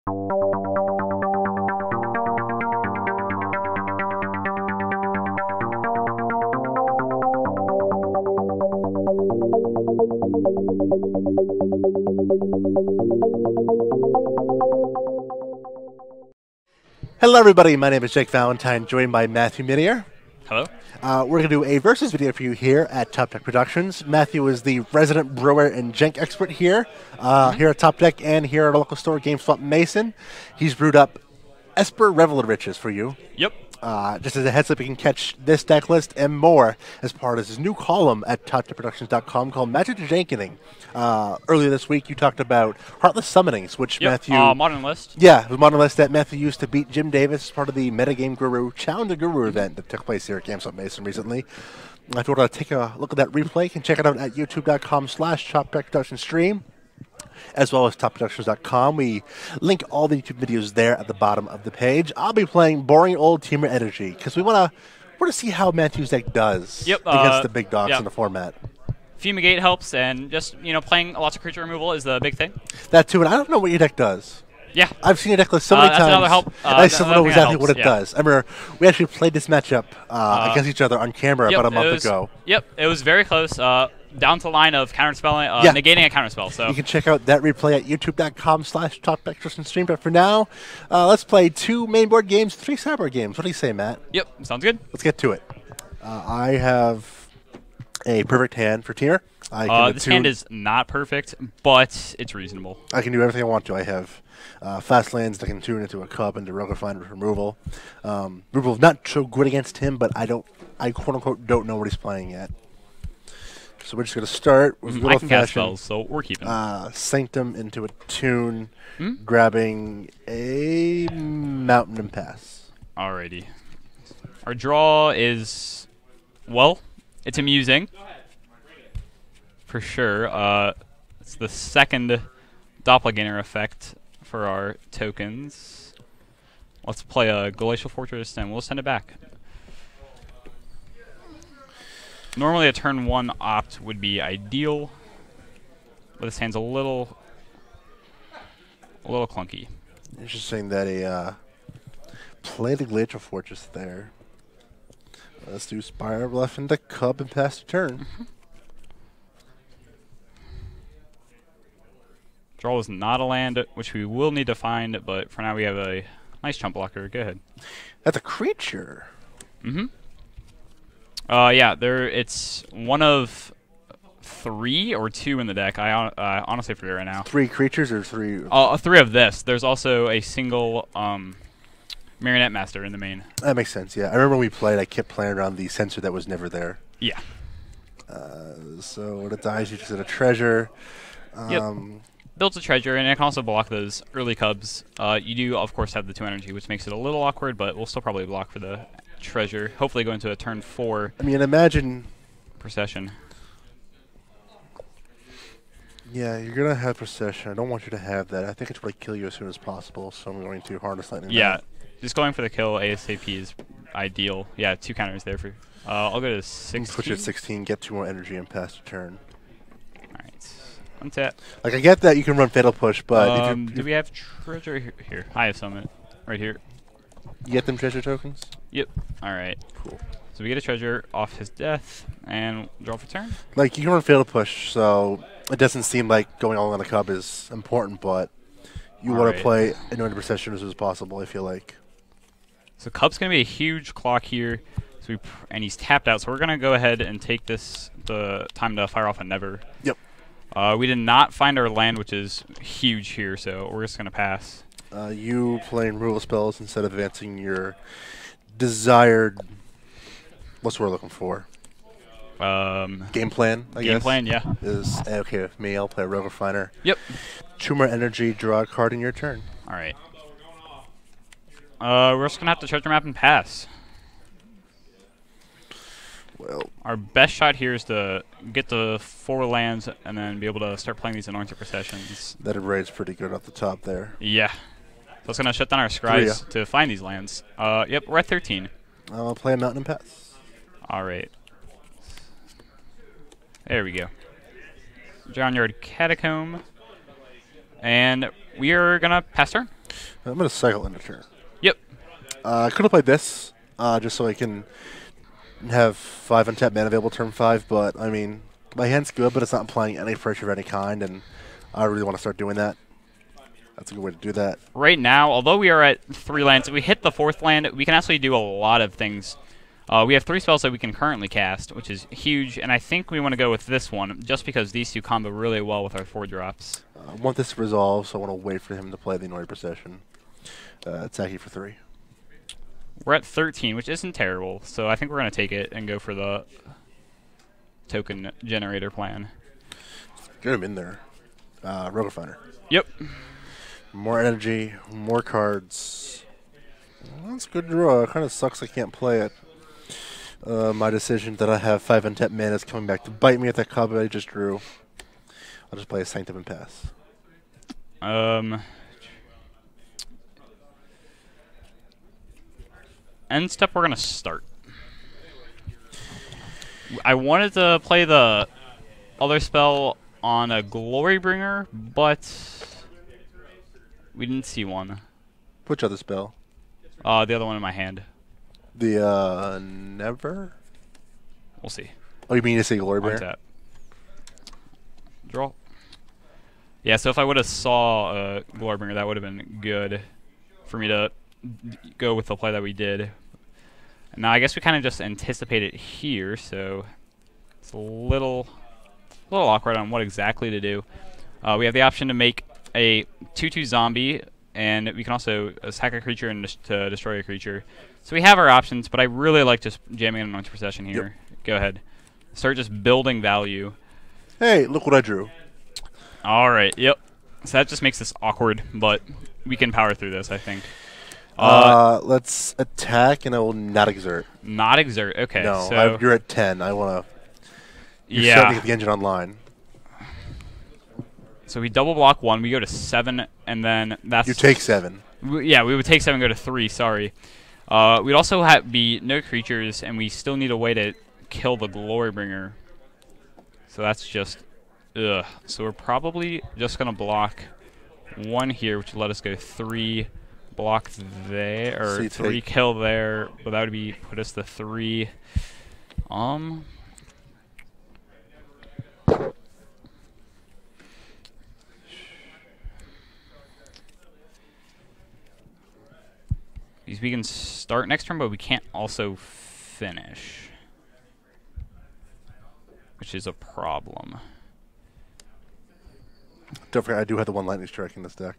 Hello everybody, my name is Jake Valentine, joined by Matthew Minniear. Hello. We're going to do a versus video for you here at Top Deck Productions. Matthew is the resident brewer and jank expert here, here at Top Deck and here at our local store, GameSwap Mason. He's brewed up Esper Revel riches for you. Yep. Just as a heads up, you can catch this deck list and more as part of his new column at TopDeckProductions.com called Magic to Jankening. Earlier this week, you talked about Heartless Summonings, which Matthew... Modern List. Yeah, it was Modern List that Matthew used to beat Jim Davis as part of the Metagame Guru Challenge the Guru event that took place here at GameSwap Mason recently. If you want to take a look at that replay, you can check it out at youtube.com/TopDeckProductionsStream, as well as TopProductions.com. We link all the YouTube videos there at the bottom of the page. I'll be playing Boring Old Temur Energy because we want to see how Matthew's deck does against the big dogs in the format. Fumigate helps, and just playing lots of creature removal is the big thing. That too, and I don't know what your deck does. Yeah, I've seen your deck list so many times. Another help. I still know exactly what it does. I remember we actually played this matchup against each other on camera about a month ago. Yep, it was very close. Down to the line of counterspelling, negating a counterspell. So you can check out that replay at youtube.com/TopDeckProductionsStream. But for now, let's play 2 mainboard games, 3 sideboard games. What do you say, Matt? Yep, sounds good. Let's get to it. I have a perfect hand for Temur. This hand is not perfect, but it's reasonable. I can do everything I want to. I have fast lands that can tune into a cub and Rogue Refiner removal. Removal is not so good against him, but I quote unquote don't know what he's playing yet. So we're just going to start with I can cast spells, so we're keeping. Sanctum into a tune, grabbing a Mountain and Pass. Alrighty. Our draw is, well, it's amusing. For sure. It's the second Doppelganger effect for our tokens. Let's play a Glacial Fortress, and we'll send it back. Normally a turn 1 opt would be ideal, but this hand's a little clunky. Interesting that a play the Glacial Fortress there. Let's do Spire of Bluff into Cub and pass the turn. Draw is not a land, which we will need to find, but for now we have a nice chump blocker. Go ahead. That's a creature. Yeah, it's one of 3 or 2 in the deck. I honestly forget right now. 3 creatures or 3? 3 of this. There's also a single Marionette Master in the main. That makes sense, yeah. I remember when we played, I kept playing around the sensor that was never there. Yeah. So when it dies, you just get a treasure. Builds a treasure, and it can also block those early cubs. You do, of course, have the 2 energy, which makes it a little awkward, but we'll still probably block for the treasure. Hopefully go into a turn 4. I mean, imagine... Procession. Yeah, you're going to have Procession. I don't want you to have that. I think it's going to kill you as soon as possible, so I'm going to Harness Lightning. Yeah, just going for the kill ASAP is ideal. Yeah, 2 counters there for... I'll go to 16. Switch at 16, get 2 more energy, and pass the turn. Alright. Untap. Like, I get that you can run Fatal Push, but... do we have treasure here? I have some right here. You get them treasure tokens? Yep. Alright. Cool. So we get a treasure off his death, and draw for turn. Like, you can run Fatal Push, so it doesn't seem like going all on the Cub is important, but you want to play annoying Procession as soon as possible, I feel like. So Cub's going to be a huge clock here, so and he's tapped out, so we're going to go ahead and take the time to fire off a Never. Yep. We did not find our land, which is huge here, so we're just going to pass. You playing removal spells instead of advancing your desired... What's the word we're looking for? Game plan, I guess. Game plan, yeah. Is okay with me. I'll play Rogue Refiner. Yep. 2 more energy, draw a card in your turn. All right. We're just going to have to treasure map and pass. Well, our best shot here is to get the 4 lands and then be able to start playing these Anointed Processions. That array's pretty good off the top there. Yeah. So it's going to shut down our scries to find these lands. Yep, we're at 13. I'll play a Mountain and Pass. All right. There we go. Drown Yard Catacomb. And we are going to pass turn. I'm going to cycle into turn. Yep. I could have played this just so I can have 5 untapped mana available turn 5, but I mean, my hand's good, but it's not applying any pressure of any kind, and I really want to start doing that. That's a good way to do that. Right now, although we are at 3 lands, if we hit the 4th land, we can actually do a lot of things. We have 3 spells that we can currently cast, which is huge, and I think we want to go with this one, just because these two combo really well with our 4-drops. I want this to resolve, so I want to wait for him to play the Annoying Procession. Attack for 3. We're at 13, which isn't terrible, so I think we're going to take it and go for the token generator plan. Get him in there. Rogue Finder. Yep. More energy, more cards. Well, that's a good draw. It kind of sucks I can't play it. My decision that I have 5 untapped mana is coming back to bite me at that card I just drew. I'll just play a Sanctum and pass. End step, we're going to start. I wanted to play the other spell on a Glorybringer, but we didn't see one. Which other spell? The other one in my hand. The, Never? We'll see. Oh, you mean to say Glorybringer? Untap. Draw. Yeah, so if I would have saw Glorybringer, that would have been good for me to go with the play that we did. Now, I guess we kind of just anticipate it here, so it's a little awkward on what exactly to do. We have the option to make a 2/2 zombie, and we can also attack a creature and to destroy a creature. So we have our options, but I really like just jamming an Anointed Procession here. Yep. Go ahead. Start just building value. Hey, look what I drew. All right, yep. So that just makes this awkward, but we can power through this, I think. Let's attack, and I will not exert. Not exert, okay. No, so you're at 10. I want to... You're yeah. starting to get the engine online. So we double block 1, we go to 7, and then that's... You take 7. Yeah, we would take 7 and go to 3, sorry. We'd also be no creatures, and we still need a way to kill the Glorybringer. So that's just... Ugh. So we're probably just going to block 1 here, which would let us go 3... block there, or 3 kill there, but that would be put us to 3. Because we can start next turn, but we can't also finish, which is a problem. Don't forget, I do have the 1 lightning strike in this deck.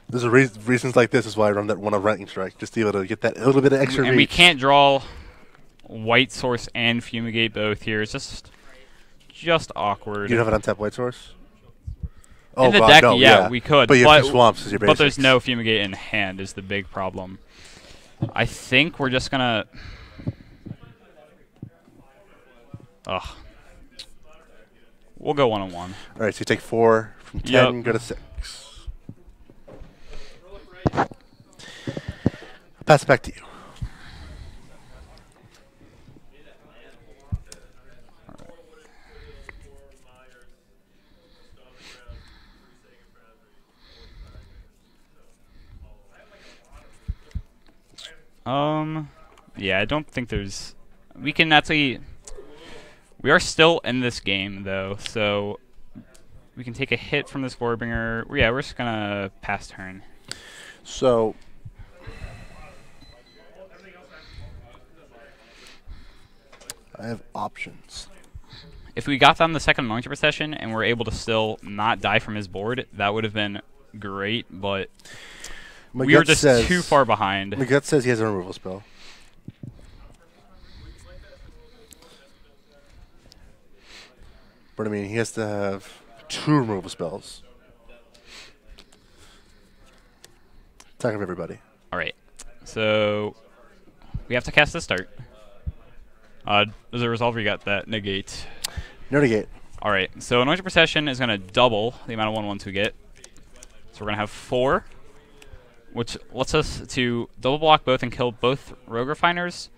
There's reasons like this is why I run that 1 of lightning strike, just to be able to get that a little bit of extra and reach. We can't draw White Source and Fumigate both here. It's just awkward. You don't have an untapped White Source? Oh, in the God, deck, no, yeah, we could. But you have 2 swamps as your basics. But there's no Fumigate in hand is the big problem. I think we're just going to... Ugh. We'll go 1-on-1. All right, so you take 4 from 10, go to 6. I'll pass it back to you. Yeah, I don't think there's... We can actually... We are still in this game, though, so we can take a hit from this Glorybringer. Yeah, we're just going to pass turn. So... I have options. If we got down the second Anointed Procession and we're able to still not die from his board, that would have been great, but we were just too far behind. My gut says he has a removal spell. But I mean, he has to have 2 removal spells. Attack of everybody. All right. So we have to cast the start. As a resolver, you got that negate. No negate. All right. So Anointed Procession is going to double the amount of 1/1s we get. So we're going to have 4, which lets us to double block both and kill both Rogue Refiners.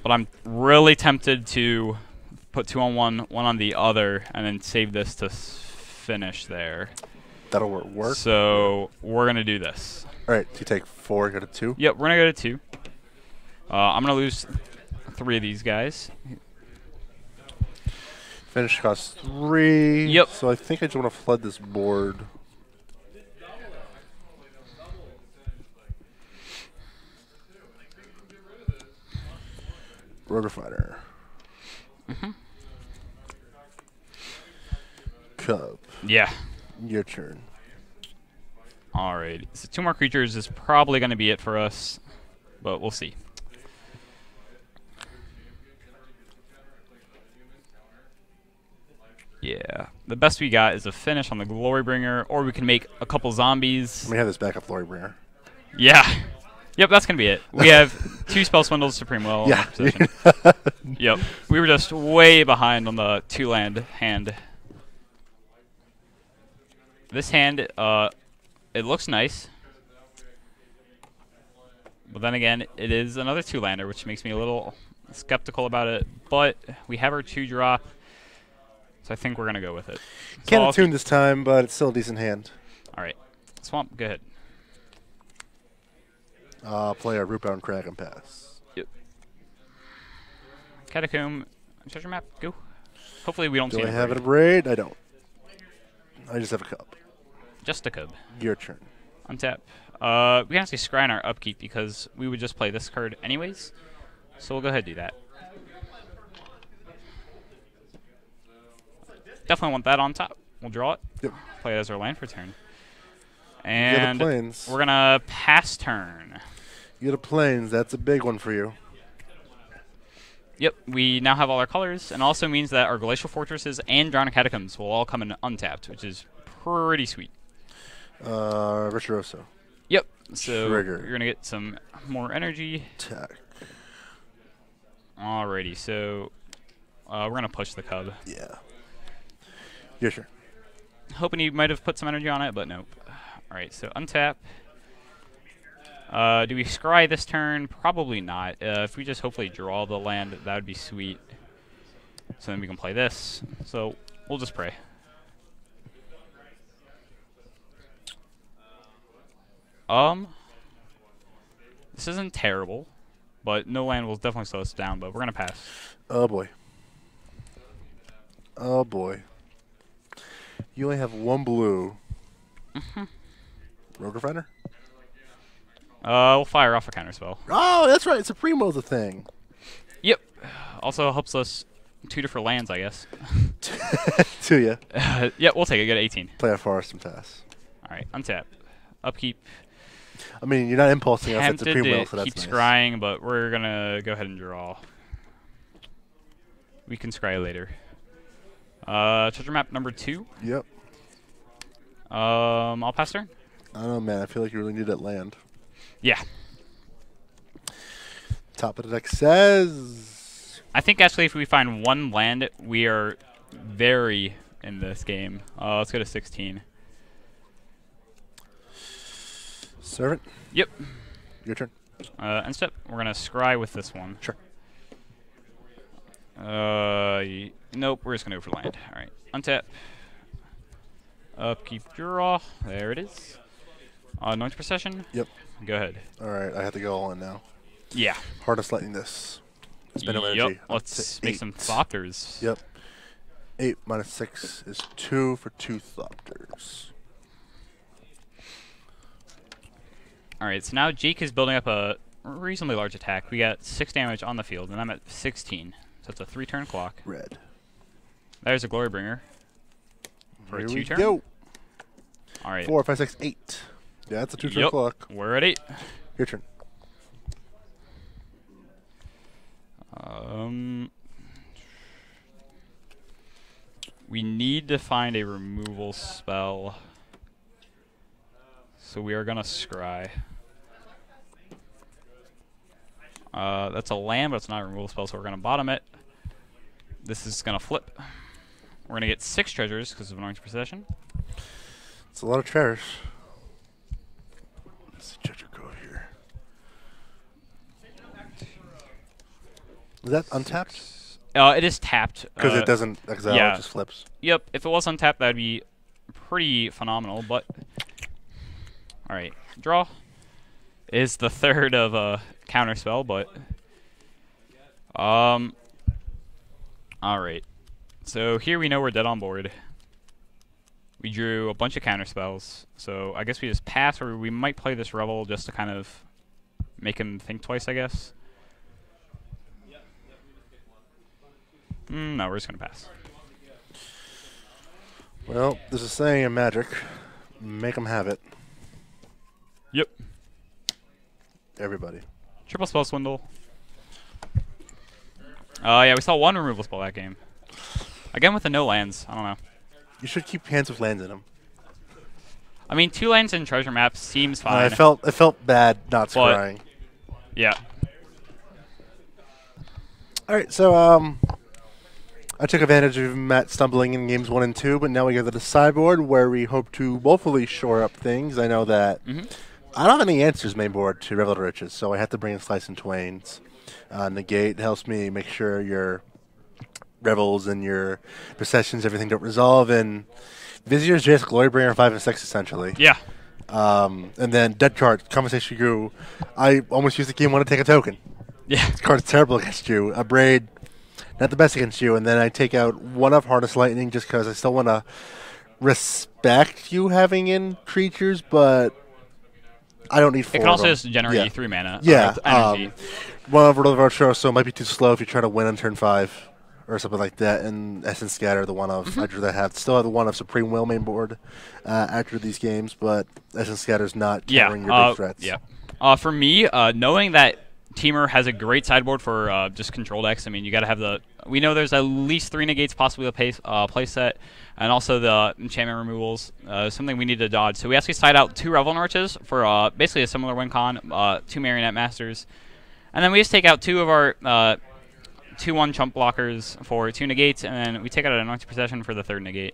But I'm really tempted to put 2 on one, 1 on the other, and then save this to finish there. That'll work. So we're going to do this. All right, so you take 4, go to 2? Yep, we're going to go to 2. I'm going to lose 3 of these guys. Finish costs 3. Yep. So I think I just want to flood this board. Rotor Fighter. Cub. Yeah. Your turn. Alright. So 2 more creatures is probably going to be it for us, but we'll see. Yeah. The best we got is a finish on the Glorybringer, or we can make a couple zombies. We have this backup Glorybringer. Yeah. Yep, that's going to be it. We have 2 Spell Swindles, Supreme Will. Yeah. Yep. We were just way behind on the 2-land hand. This hand, it looks nice. But then again, it is another 2-lander, which makes me a little skeptical about it. But we have our 2-drop, so I think we're going to go with it. Can't attune this time, but it's still a decent hand. All right. Swamp, go ahead. Play our Rootbound Crag and pass. Yep. Catacomb, treasure map, go. Hopefully we don't see Do I have a braid? I don't. I just have a cub. Just a cub. Your turn. Untap. We can actually scry on our upkeep because we would just play this card anyways. So we'll go ahead and do that. Definitely want that on top. We'll draw it. Yep. Play it as our land for turn. And we're going to pass turn. You get a plains. That's a big one for you. Yep, we now have all our colors, and also means that our Glacial Fortresses and Drowning Catacombs will all come in untapped, which is pretty sweet. Virtuoso. Yep, so Trigger. you're going to get some more energy. Attack. Alrighty, so we're going to push the cub. Yeah. Yeah, sure. Hoping he might have put some energy on it, but nope. Alright, so untap. Do we scry this turn? Probably not. If we just hopefully draw the land, that would be sweet. So then we can play this. So we'll just pray. This isn't terrible, but no land will definitely slow us down, but we're going to pass. Oh, boy. Oh, boy. You only have 1 blue. Rotor Fighter? We'll fire off a counterspell. Oh, that's right. Supremo's a thing. Yep. Also helps us 2 different lands, I guess. To you. Yeah, we'll take it. Get 18. Play a Forest and pass. All right, untap. Upkeep. I mean, you're not impulsing us at Tempted Supremo, to so that's keep nice. scrying, but we're going to go ahead and draw. We can scry later. Treasure map number 2. Yep. I'll pass turn. I don't know, man. I feel like you really need that land. Yeah. Top of the deck says... I think actually if we find 1 land, we are very in this game. Let's go to 16. Servant? Yep. Your turn. End step. We're going to scry with this one. Sure. Nope, we're just going to go for land. All right. Untap. Upkeep, draw. There it is. Anoint Procession? Yep. Go ahead. All right, I have to go all in now. Yeah. Hardest lightning this. Spend no energy. Yep. Let's make some Thopters. Yep. 8 minus 6 is 2 for 2 Thopters. All right, so now Jake is building up a reasonably large attack. We got 6 damage on the field, and I'm at 16. So it's a 3-turn clock. Red. There's a Glorybringer for Here a 2-turn. we go. All right. 4, 5, 6, 8. Yeah, that's a 2-turn clock. We're at 8. Your turn. We need to find a removal spell. So we are going to scry. That's a land, but it's not a removal spell, so we're going to bottom it. This is going to flip. We're going to get 6 treasures because of Anointed Procession. It's a lot of treasures. Let's see, treasure go here. Is that untapped? It is tapped. Because it doesn't exile, yeah. it just flips. Yep, if it was untapped, that would be pretty phenomenal. But all right, draw is the third of a counterspell, but all right. So here we know we're dead on board. We drew a bunch of counterspells, so I guess we just pass, or we might play this Revel just to kind of make him think twice, I guess. No, we're just going to pass. Well, there's a saying in Magic, make them have it. Yep. Everybody. Triple spell swindle. Yeah, we saw one removal spell that game. Again with the no lands. I don't know. You should keep hands with lands in them. I mean, 2 lands and treasure maps seems fine. It felt bad not scrying. Yeah. All right, so I took advantage of Matt stumbling in games 1 and 2, but now we go to the sideboard where we hope to woefully shore up things. I know that I don't have any answers main board to Revel to Riches, so I have to bring in Slice and Twains. Negate helps me make sure your Revels and your Processions, everything don't resolve, and Vizier's just Glorybringer 5 and 6 essentially. Yeah. And then Dead Card, Conversation Grew. I almost used the game 1 to take a token. Yeah. This card's terrible against you. A Braid, not the best against you, and then I take out 1 of Harness Lightning just because I still want to respect you having in creatures, but I don't need 4 It can also of them. just generate you 3 mana. Yeah. Energy. 1 of Roto, so it might be too slow if you try to win on turn 5 or something like that. And Essence Scatter, the 1 of, I'd rather have, still have the 1 of Supreme Will main board after these games, but Essence Scatter's not countering your big threats. Yeah. For me, knowing that Temur has a great sideboard for just control decks. I mean, you got to have the. We know there's at least 3 negates, possibly a play set, and also the enchantment removals. Something we need to dodge. So we actually side out 2 Revel Riches for basically a similar win con, 2 Marionette Masters, and then we just take out 2 of our 2/1 chump blockers for 2 negates, and then we take out an Anointed Procession for the 3rd negate.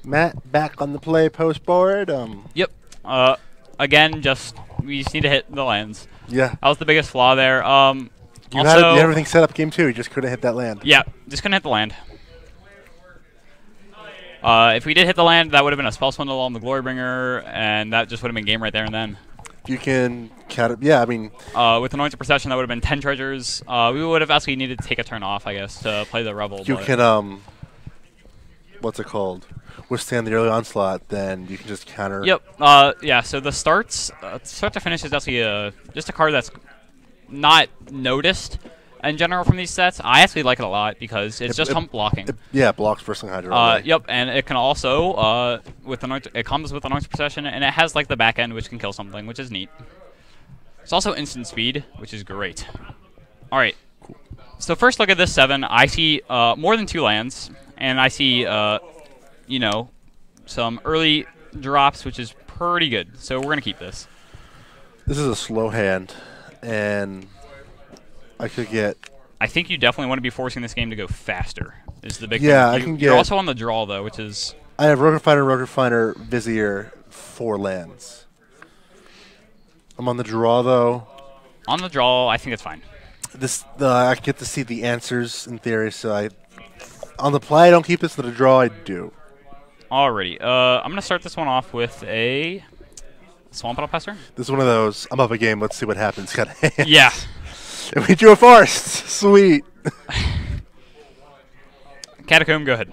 Matt, back on the play post board. Yep. Again, we just need to hit the lands. Yeah. That was the biggest flaw there. You had everything set up game 2. You just couldn't hit that land. Yeah, just couldn't hit the land. If we did hit the land, that would have been a spell swindle on the Glorybringer, and that just would have been game right there and then. You can counter. Yeah, I mean. With Anointed Procession, that would have been 10 treasures. We would have actually needed to take a turn off, I guess, to play the Revel. You can, what's it called? Withstand the early onslaught, then you can just counter. Yep. Yeah, so the start to finish is actually just a card that's not noticed in general from these sets. I actually like it a lot because it's just hump blocking. It blocks Bristling Hydra. Yep, and it can also it comes with Anointed Procession, and it has like the back end which can kill something, which is neat. It's also instant speed, which is great. All right. Cool. So first look at this 7. I see more than 2 lands, and I see some early drops, which is pretty good. So we're gonna keep this. This is a slow hand, and I could get. I think you definitely want to be forcing this game to go faster. Is the big thing. I can get. You're also on the draw though, which is. I have Rogue Refiner, Vizier, 4 lands. I'm on the draw though. On the draw, I think it's fine. I get to see the answers in theory, so on the play I don't keep this. On the draw I do. Alrighty, I'm gonna start this one off with a Swamp Pester. This is one of those. I'm up a game. Let's see what happens. Kind of hand. Yeah. And we drew a forest. Sweet. Catacomb, go ahead.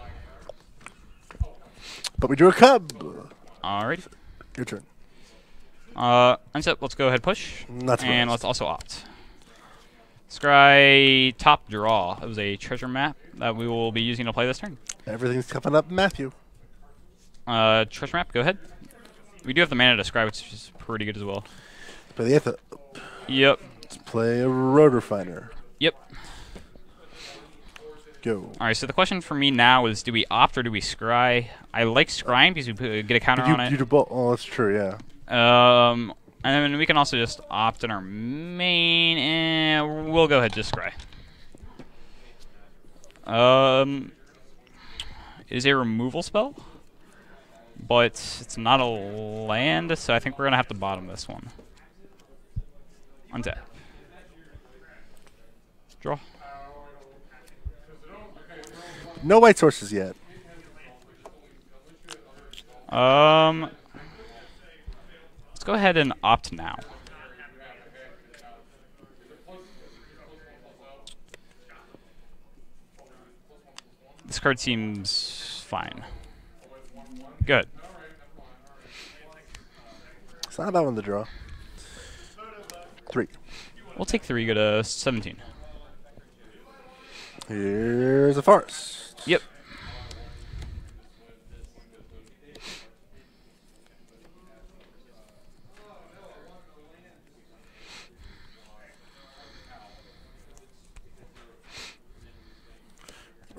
But we drew a cub. Alrighty. Your turn. Unset. Let's go ahead push. And let's also opt. Scry top draw. It was a treasure map that we will be using to play this turn. Everything's coming up, Matthew. Treasure map, go ahead. We do have the mana to scry, which is pretty good as well. Play the Aether. Yep. Let's play a Road Refiner. Yep. Go. Alright, so the question for me now is, do we opt or do we scry? I like scrying because we get a counter on it. You do both. Oh, that's true, yeah. And then we can also just opt in our main, and we'll go ahead and just scry. It is a removal spell, but it's not a land, so I think we're going to have to bottom this one. Untap. Draw. No white sources yet. Let's go ahead and opt now. This card seems fine. Good. It's not a bad one to draw. 3. We'll take 3, go to 17. Here's a forest. Yep.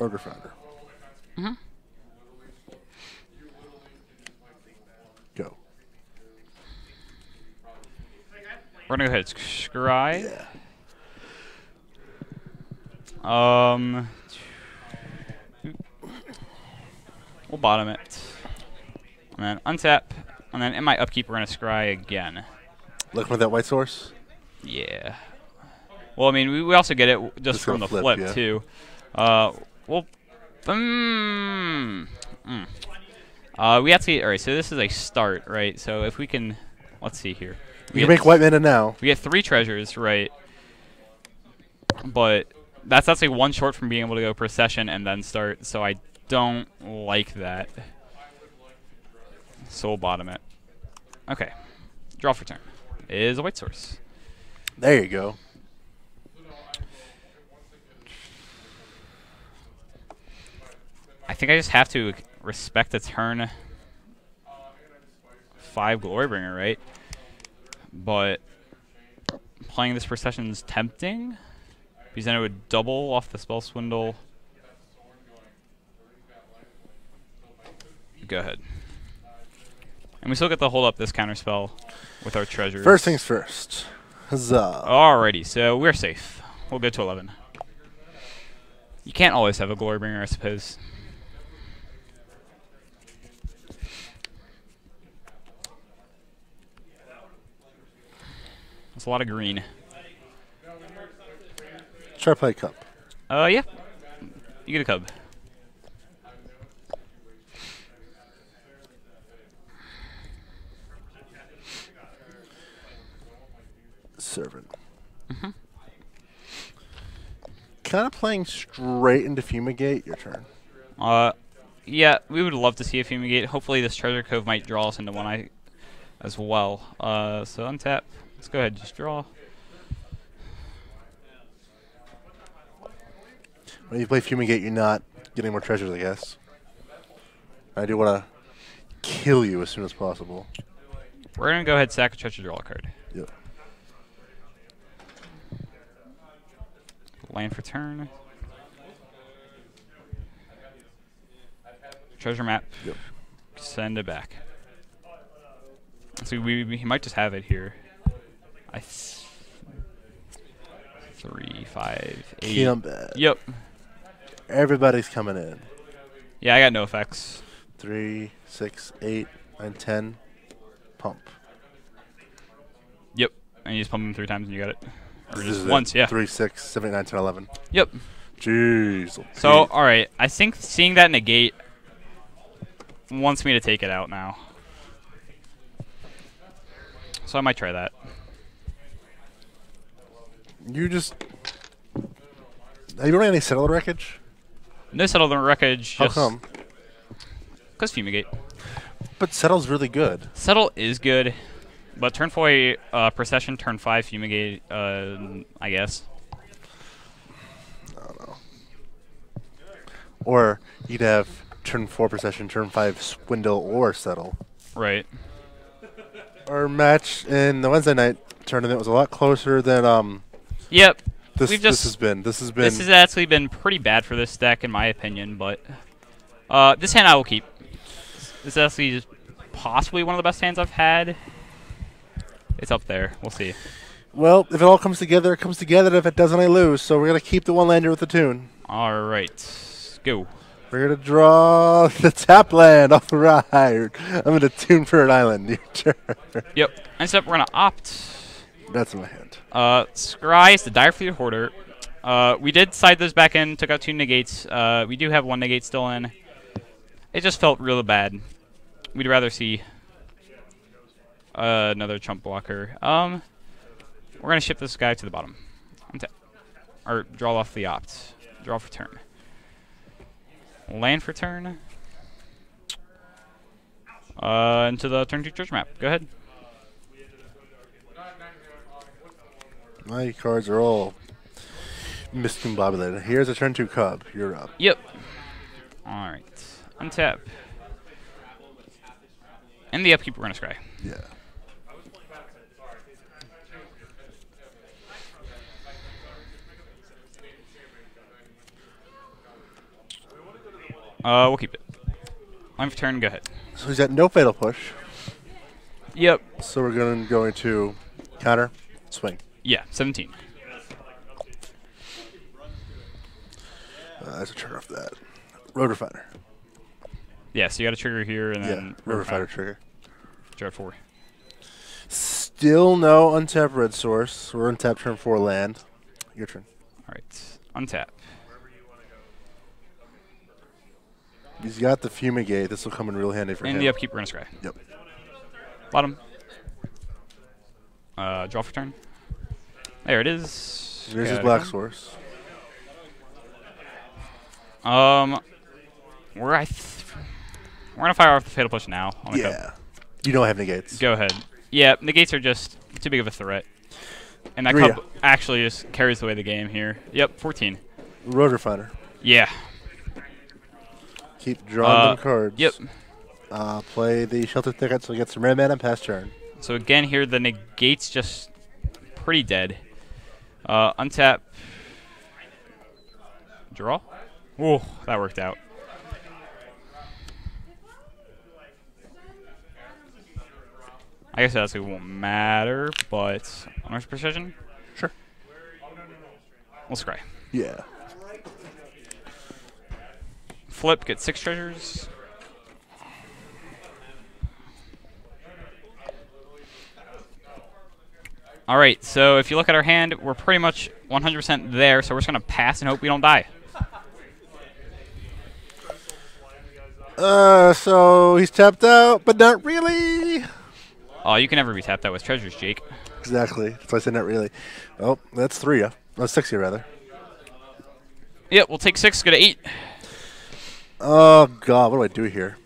Ogre Founder. Mm-hmm. Go. We're gonna go ahead and scry. Yeah. We'll bottom it. And then untap. And then in my upkeep, we're gonna scry again. Looking for that white source? Yeah. Well, I mean, we also get it just from the flip yeah. too. Well, we have to. All right, so this is a start, right? So if we can, let's see here. We can make white mana now. We get 3 treasures, right? But that's actually 1 short from being able to go procession and then start. So I don't like that. So we'll bottom it. Okay. Draw for turn is a white source. There you go. I think I just have to respect the turn 5 Glorybringer, right? But playing this procession is tempting because then it would double off the spell swindle. Go ahead. And we still get to hold up this counter spell with our treasures. First things first. Huzzah. Alrighty, so we're safe. We'll go to 11. You can't always have a Glorybringer, I suppose. That's a lot of green. Try play cup. Yeah. You get a cub. Servant. Mm-hmm. Kind of playing straight into Fumigate. Your turn. Yeah, we would love to see a Fumigate. Hopefully this Treasure Cove might draw us into one as well. So untap. Let's go ahead and just draw. When you play Fumigate, you're not getting more treasures, I guess. I do want to kill you as soon as possible. We're going to go ahead and sack a treasure, draw a card. Yep. Land for turn. Treasure map. Yep. Send it back. So he might just have it here. 3, 5, 8. Yep. Everybody's coming in. Yeah, I got no effects. 3, 6, 8, 9, 10. Pump. Yep. And you just pump them 3 times and you got it. Or This just is once, it. yeah. 3, 6, 7, 8, 9, 10, 11. Yep. Jeez. So, alright. I think seeing that negate wants me to take it out now. So I might try that. You just... Have you run any settled wreckage? No settlement wreckage. How come? Because Fumigate. But settle's really good. Settle is good, but turn 4 procession, turn 5 Fumigate, I guess. I don't know. Or you'd have turn 4 procession, turn 5 swindle or settle. Right. Our match in the Wednesday night tournament was a lot closer than Yep. this has been. This has actually been pretty bad for this deck in my opinion, but this hand I will keep. This is actually possibly one of the best hands I've had. It's up there. We'll see. Well, if it all comes together, it comes together. If it doesn't, I lose. So we're going to keep the one lander with the tune. All right. Go. We're going to draw the tap land. All right. I'm going to tune for an island. Your turn. Yep. Next up, we're going to opt. That's in my hand. Scry is the Direfleet Hoarder. We did side those back in, took out 2 negates. We do have 1 negate still in. It just felt really bad. we'd rather see another chump blocker. We're gonna ship this guy to the bottom. Or draw off the opt. Draw for turn. Land for turn. Into the turn 2 treasure map. Go ahead. My cards are all miscombobulated. Here's a turn 2 cub. You're up. Yep. Alright. Untap. And the upkeep, we're going to scry. Yeah. We'll keep it. Line for turn, go ahead. So he's got no fatal push. Yep. So we're going to counter, swing. Yeah, 17. Let's turn off that. Rotor Fighter. Yeah, so you got a trigger here and then Rotor Fighter trigger. Draw 4. Still no untapped red source. We're untapped turn 4 land. Your turn. Alright, untap. He's got the Fumigate. This will come in real handy for him. And the upkeep, we're going to scry. Yep. Bottom. Draw for turn. There it is. There's his black source. We're gonna fire off the fatal push now. On the Yeah. You don't have negates. Go ahead. Yeah, negates are just too big of a threat. And that Rhea. cub actually just carries away the game here. Yep, 14. Rotor Fighter. Yeah. Keep drawing them cards. Yep. Play the Shelter Thicket so we get some red mana past turn. So again here, the negate's just pretty dead. Untap. Draw? Ooh, that worked out. I guess that actually won't matter, but honors precision? Sure. We'll scry. Yeah. Flip, get 6 treasures. Alright, so if you look at our hand, we're pretty much 100% there, so we're just going to pass and hope we don't die. So he's tapped out, but not really. Oh, you can never be tapped out with treasures, Jake. Exactly. That's why I said not really. Oh, that's 3. That's 6 here, rather. Yep, we'll take 6, go to 8. Oh, God. What do I do here?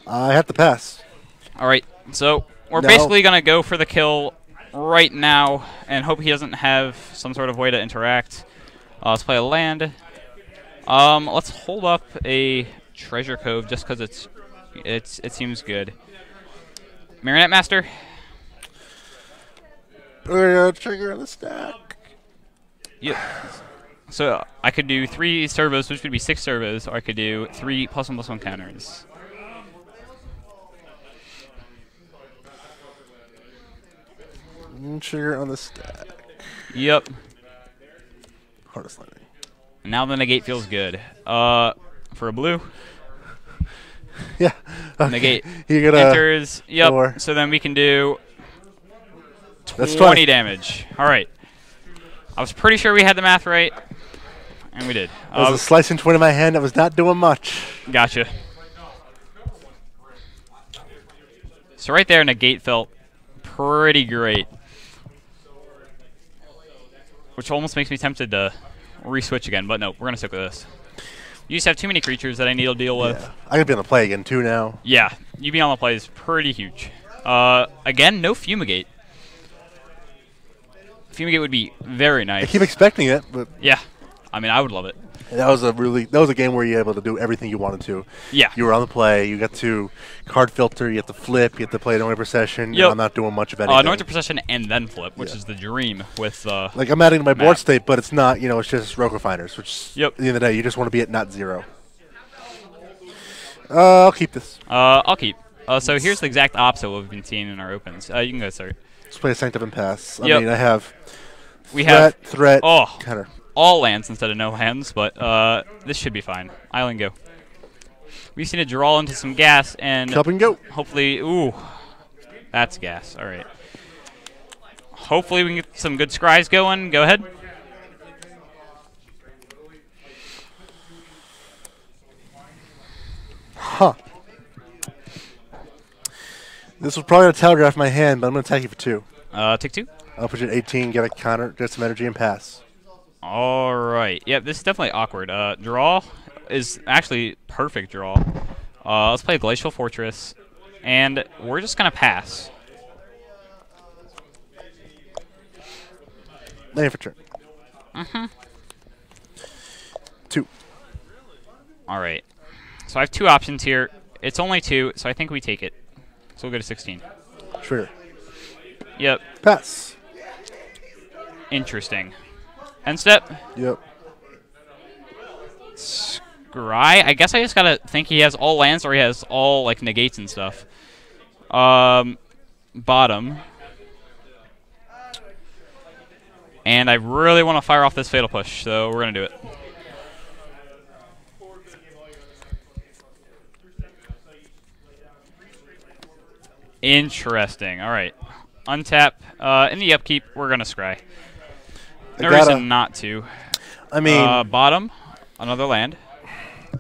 I have to pass. Alright, so we're No. basically going to go for the kill right now and hope he doesn't have some sort of way to interact. Let's play a land. Let's hold up a treasure cove just because it seems good. Marionette Master. We're going to trigger on the stack. Yep. So I could do 3 servos, which would be 6 servos, or I could do 3 +1/+1 counters. Trigger on the stack. Yep. Hardest landing. Now the negate feels good. For a blue. Yeah. Okay. Negate You get enters. Yep. 4. So then we can do That's 20 damage. All right. I was pretty sure we had the math right, and we did. There was a slicing twin in my hand that was not doing much. Gotcha. So right there, negate felt pretty great, which almost makes me tempted to re-switch again, but no, we're going to stick with this. You just have too many creatures that I need to deal with. Yeah. I could be on the play again, too, now. Yeah, you being on the play is pretty huge. Again, no Fumigate. Fumigate would be very nice. I keep expecting it, but Yeah, I mean, I would love it. that was a game where you were able to do everything you wanted to. Yeah. You were on the play. You got to card filter. You have to flip. You have to play Anointed Procession. Yep. I'm not doing much of anything. Anointed Procession and then flip, which Yeah. is the dream with Like, I'm adding to my map. board state, but it's not, it's just Rogue Refiners, which, Yep. at the end of the day, you just want to be at not 0. I'll keep this. I'll keep. So here's the exact opposite of what we've been seeing in our opens. You can go start. Let's play a Sanctum and Pass. I Yep. mean, I have We have threat, oh. counter. all lands instead of no lands, but this should be fine. Island go. We just need to draw into some gas and Cup and go. hopefully, ooh, that's gas. All right. Hopefully we can get some good scries going. Go ahead. This was probably going to telegraph my hand, but I'm going to attack you for 2. Take 2. I'll put you at 18, get a counter, get some energy, and pass. All right. Yep, this is definitely awkward. Draw is actually perfect draw. Let's play Glacial Fortress, and we're just going to pass. Land for turn. 2. All right. So I have 2 options here. It's only 2, so I think we take it. So we'll go to 16. Trigger. Yep. Pass. Interesting. End step. Yep. Scry. I guess I just gotta think he has all lands or he has all like negates and stuff. Bottom. And I really want to fire off this Fatal Push, so we're gonna do it. Interesting. All right. Untap. In the upkeep, we're going to scry. No reason not to. I mean... bottom. Another land.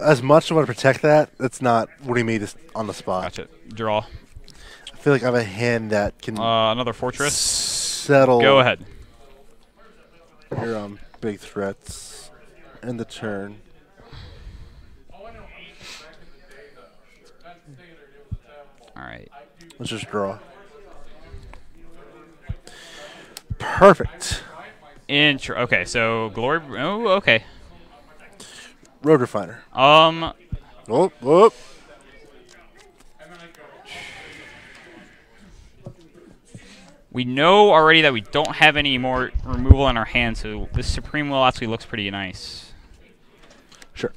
As much as I want to protect that, it's not what do you mean just on the spot. Gotcha. Draw. I feel like I have a hand that can... another fortress. Settle. Go ahead. Your big threats. End the turn. All right. Let's just draw. Perfect. Okay, so Glory... Oh, okay. Road Refiner. Oh. We know already that we don't have any more removal in our hand, so this Supreme Will actually looks pretty nice. Sure.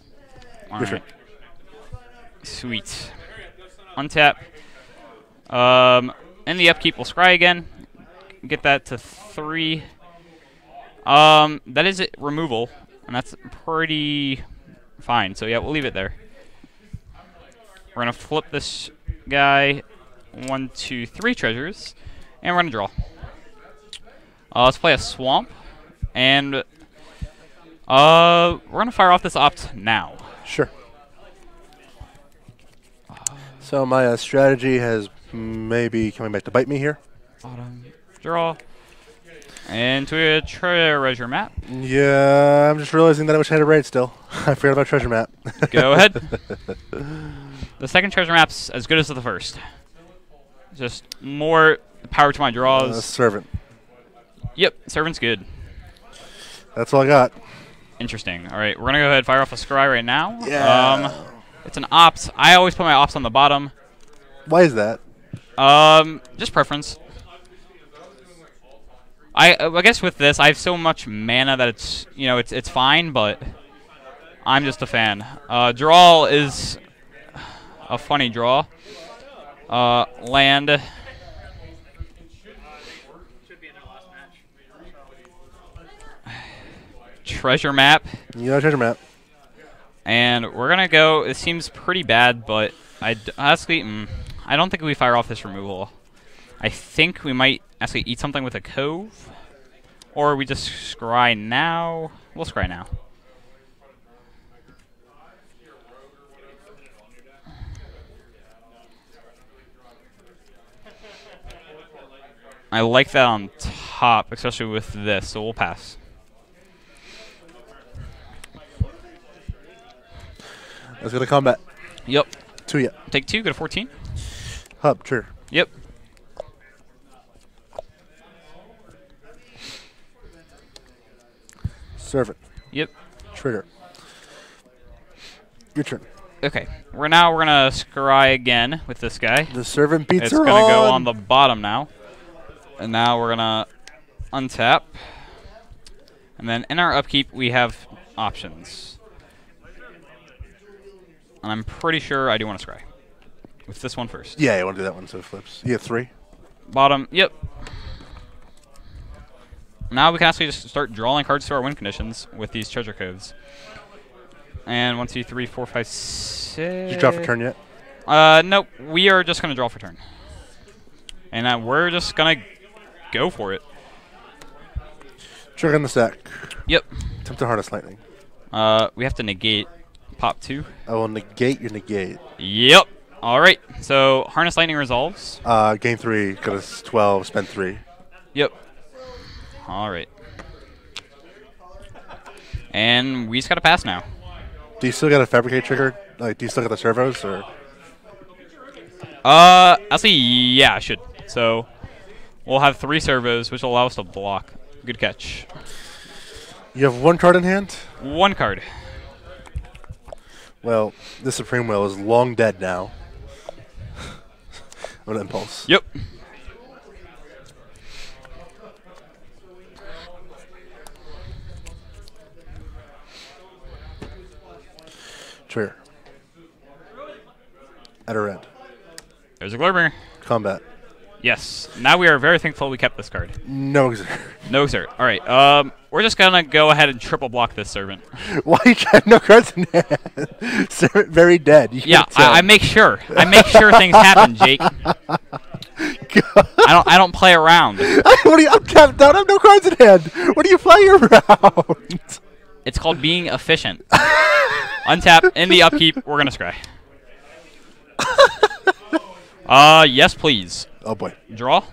All right. Sweet. Untap. In the upkeep, we'll scry again. Get that to 3. That is it, removal, and that's pretty fine. So yeah, we'll leave it there. We're gonna flip this guy 1, 2, 3 treasures, and we're gonna draw. Let's play a swamp, and we're gonna fire off this opt now. Sure. So my strategy has maybe coming back to bite me here. Bottom, draw, and to a treasure map. Yeah, I'm just realizing that I wish I had a raid still. I forgot about treasure map. Go ahead. The second treasure map's as good as the first. Just more power to my draws. Servant. Yep, servant's good. That's all I got. Interesting. All right, we're gonna go ahead and fire off a scry right now. Yeah. It's an ops. I always put my ops on the bottom. Why is that? Just preference. I guess with this, I have so much mana that it's it's fine, but I'm just a fan. Draw is a funny draw. Land. Treasure map. Yeah, treasure map. And we're gonna go. It seems pretty bad, but honestly, I don't think we fire off this removal. I think we might actually eat something with a cove, or we just scry now. We'll scry now. I like that on top, especially with this, so we'll pass. Let's go to combat. Yep. 2 yet. Take 2, go to 14. Hub, sure. Yep. Servant. Yep. Trigger. Your turn. Okay. We're gonna scry again with this guy. The servant beats It's her gonna on. go on the bottom now. And now we're gonna untap. And then in our upkeep we have options. And I'm pretty sure I do want to scry. With this one first. Yeah, you want to do that one so it flips. You have 3. Bottom, yep. Now we can actually just start drawing cards to our win conditions with these treasure coves. And 1, 2, 3, 4, 5, 6. Did you draw for turn yet? Nope. We are just going to draw for turn. And we're just going to go for it. Trigger on the stack. Yep. Attempt to harness lightning. We have to negate pop 2. I will negate your negate. Yep. All right. So Harness Lightning resolves. Game 3, got us 12, spend 3. Yep. All right. And we just got to pass now. Do you still got a fabricate trigger? Like, do you still got the servos or? Actually, yeah, I should. So we'll have 3 servos, which will allow us to block. Good catch. You have 1 card in hand? 1 card. Well, this Supreme Will is long dead now. I'm gonna impulse. Yep. Trigger. At a red. There's a Glorbringer. Combat. Yes. Now we are very thankful we kept this card. No exert. No, sir. All right. We're just gonna go ahead and triple block this servant. Why you got no cards in hand? Servant very dead. You Yeah, can't tell. I make sure. I make sure things happen, Jake. I don't play around. What are you? I'm tapped out. I have no cards in hand. What are you playing around? It's called being efficient. Untap in the upkeep. We're gonna scry. Yes, please. Oh boy. Draw.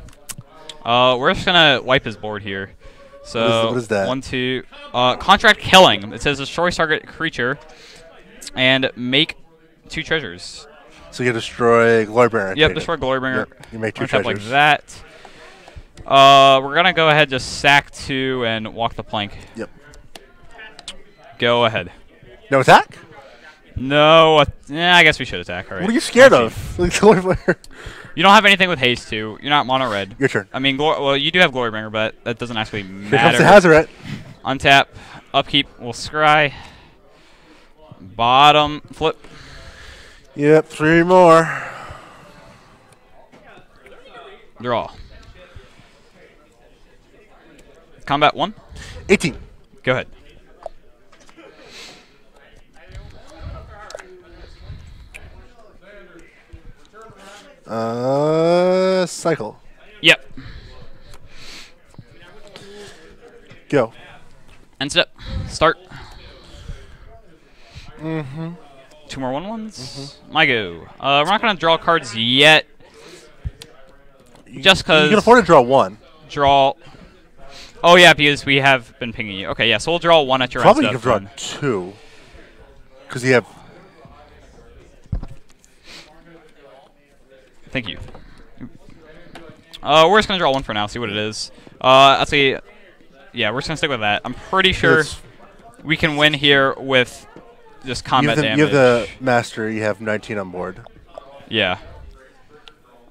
We're just gonna wipe his board here. So what is that? 1, 2. Contract killing. It says destroy target creature, and make 2 treasures. So you destroy Glorybringer. Yep, destroy Glorybringer. Yep. You make 2 Untap treasures. like that. We're gonna go ahead, just sack 2 and walk the plank. Yep. Go ahead. No attack? No, I guess we should attack. All right. What are you scared Actually, of? Glorybringer. You don't have anything with haste too. You're not mono red. Your turn. I mean, well, you do have Glorybringer, but that doesn't actually Here comes matter. the Hazoret. Untap, upkeep, we'll scry. Bottom, flip. Yep, 3 more. Draw. Combat 1. 18. Go ahead. Cycle. Yep. Go. End step. Start. Mm-hmm. 2 more 1/1s. My go. We're not going to draw cards yet. Just because. You can afford to draw 1. Draw. Oh, yeah, because we have been pinging you. Okay, yeah, so we'll draw 1 at your Probably end you step can draw 2. Because you have. Thank you. We're just going to draw 1 for now, see what it is. Actually, yeah, we're just going to stick with that. I'm pretty sure we can win here with just combat damage. You have the master, you have 19 on board. Yeah.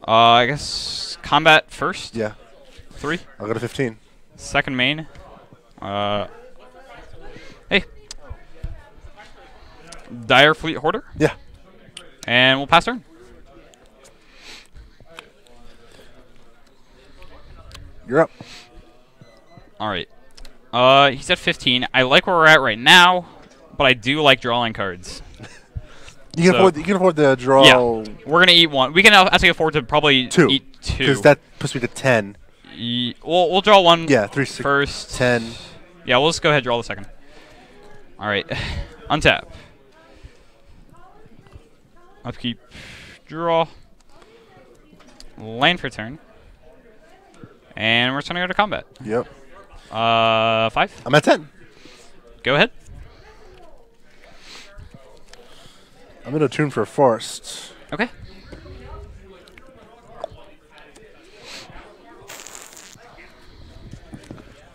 I guess combat first? Yeah. 3. I'll go to 15. Second main. Hey. Dire Fleet Hoarder? Yeah. And we'll pass turn. You're up. All right. He's at 15. I like where we're at right now, but I do like drawing cards. You can afford to draw. Yeah, we're gonna eat 1. We can actually afford to probably eat 2 because that puts me to 10. We'll draw 1. Yeah, 3 first. 10. Yeah, we'll just go ahead and draw the second. All right, untap. Upkeep. Draw. Land for turn. And we're just gonna go to combat. Yep. 5. I'm at 10. Go ahead. I'm in a tune for Forest. Okay.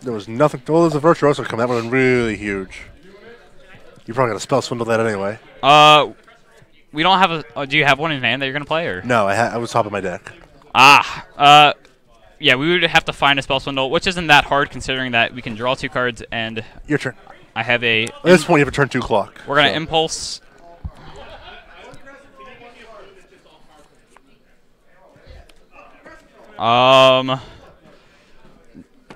There was nothing. Well, there's a Virtuoso come. That would have been really huge. You probably got to spell swindle that anyway. We don't have a. Do you have one in hand that you're gonna play, or? No, I was top of my deck. Yeah, we would have to find a spell swindle, which isn't that hard considering that we can draw 2 cards and. Your turn. I have a. At this point, you have a turn 2 clock. We're gonna impulse. At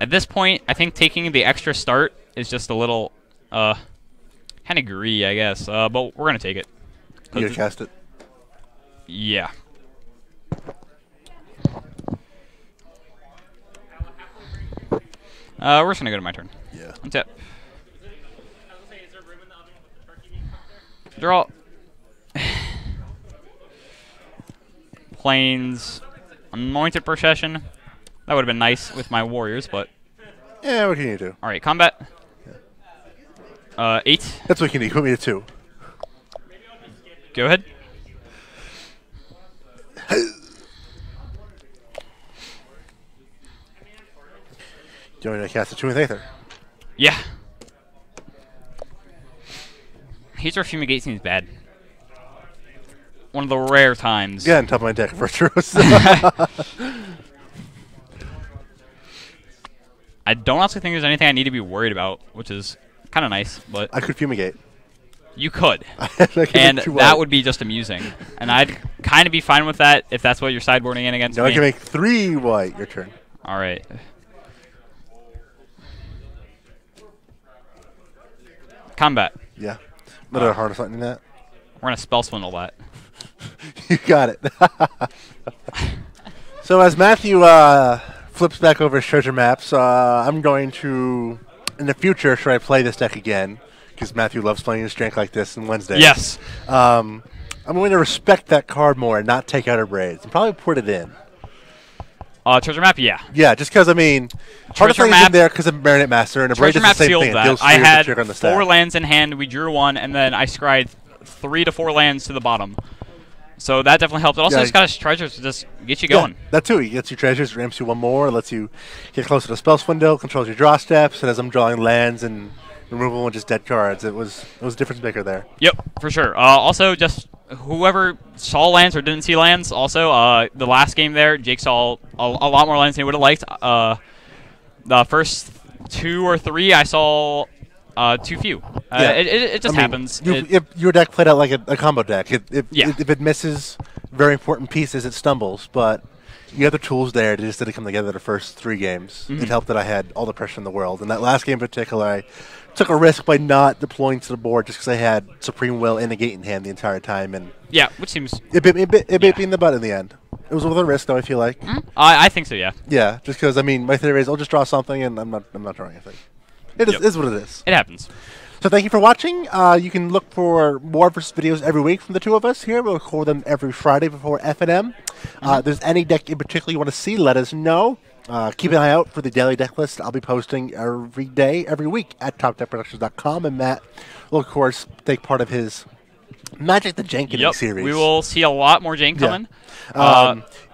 this point, I think taking the extra start is just a little, kind of greedy, I guess. But we're gonna take it. You gonna cast it? Yeah. We're just gonna go to my turn. Yeah. Untap. Draw. Plains Anointed Procession. That would have been nice with my warriors, but... Yeah, what can you do? All right, combat. 8. That's what you need. Put me to 2. Go ahead. Do you want me to cast a 2 with Aether? Yeah. Hazer Fumigate seems bad. One of the rare times. Yeah, on top of my deck for Truce. I don't honestly think there's anything I need to be worried about, which is kind of nice, but... I could Fumigate. You could. And that would be just amusing. And I'd kind of be fine with that if that's what you're sideboarding in against me. I can make 3 white. Your turn. All right. Combat. Yeah. Another hard something than that. We're going to spell swindle that. You got it. So as Matthew flips back over his treasure maps, I'm going to, in the future, should I play this deck again, because Matthew loves playing his drink like this on Wednesdays. Yes. I'm going to respect that card more and not take out her braids and probably put it in. Treasure map, yeah. Yeah, just because, I mean, Heart of Flame is in there because of Marinette Master, and a braid is the same thing. That. I had 4 lands in hand, we drew 1, and then I scryed 3 to 4 lands to the bottom. So that definitely helped. It also just got his treasures to just get you going. That too. He gets you treasures, ramps you 1 more, lets you get closer to spell window, controls your draw steps, and as I'm drawing lands and removal and just dead cards, it was a difference maker there. Yep, for sure. Also, just whoever saw lands or didn't see lands, also, the last game there, Jake saw a lot more lands than he would have liked. The first 2 or 3, I saw too few. It just happens. If your deck played out like a combo deck, if it misses very important pieces, it stumbles. But you have the tools there to just didn't come together the first 3 games. It helped that I had all the pressure in the world. And that last game in particular, I took a risk by not deploying to the board just because I had Supreme Will and a gate in hand the entire time. And yeah, which seems... It bit me in the butt in the end. It was worth a risk, though, I feel like. I think so, yeah. Yeah, just because, I mean, my theory is I'll just draw something, and I'm not drawing anything. It is what it is. It happens. So thank you for watching. You can look for more versus videos every week from the 2 of us here. We'll record them every Friday before FNM. If there's any deck in particular you want to see, let us know. Keep an eye out for the daily deck list I'll be posting every day, every week at topdeckproductions.com. And Matt will, of course, take part of his Magic the Jank series. We will see a lot more Jank coming.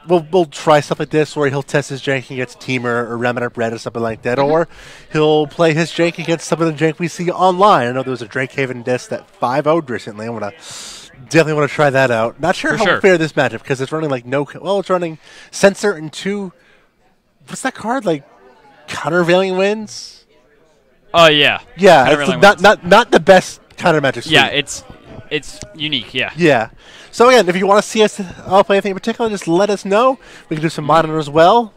We'll try stuff like this where he'll test his jank against Temur or Remnant Bread or something like that, or he'll play his jank against some of the jank we see online. I know there was a Drakehaven disc that 5-0'd recently. Definitely want to try that out. Not sure how fair this matchup because it's running like it's running Censor and 2. What's that card like? Countervailing Winds. Oh yeah. Yeah, it's not the best counter magic suite. Yeah, it's unique. Yeah. Yeah. So again, if you want to see us play anything in particular, just let us know. We can do some modern as well.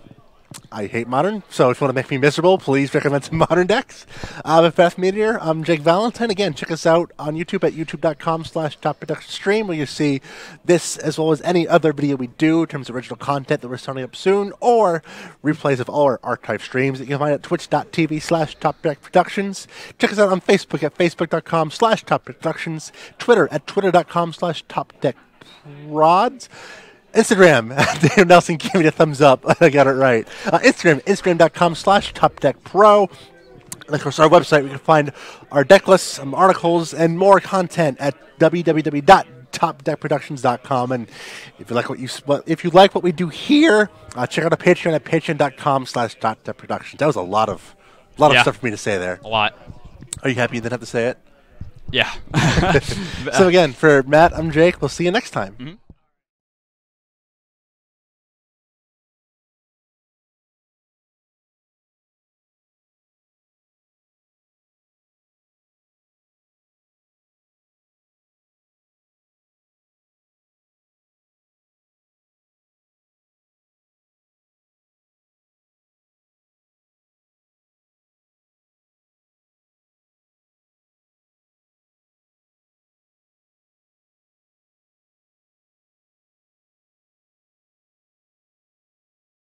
I hate modern, so if you want to make me miserable, please recommend some modern decks. With Beth Minniear, I'm Jake Valentine. Again, check us out on YouTube at youtube.com/topproductionstream, where you see this as well as any other video we do in terms of original content that we're starting up soon, or replays of all our archive streams that you can find at twitch.tv/topdeckproductions. Check us out on Facebook at facebook.com/topdeckproductions, Twitter at twitter.com/topdeckprods. Instagram, Daniel Nelson gave me a thumbs up. I got it right. Instagram.com/TopDeckPro. And of course, our website, we can find our deck lists, some articles, and more content at www.topdeckproductions.com. And if you like what we do here, check out our Patreon at patreon.com/topdeckproductions. That was a lot of stuff for me to say there. A lot. Are you happy you didn't have to say it? Yeah. So again, for Matt, I'm Jake. We'll see you next time.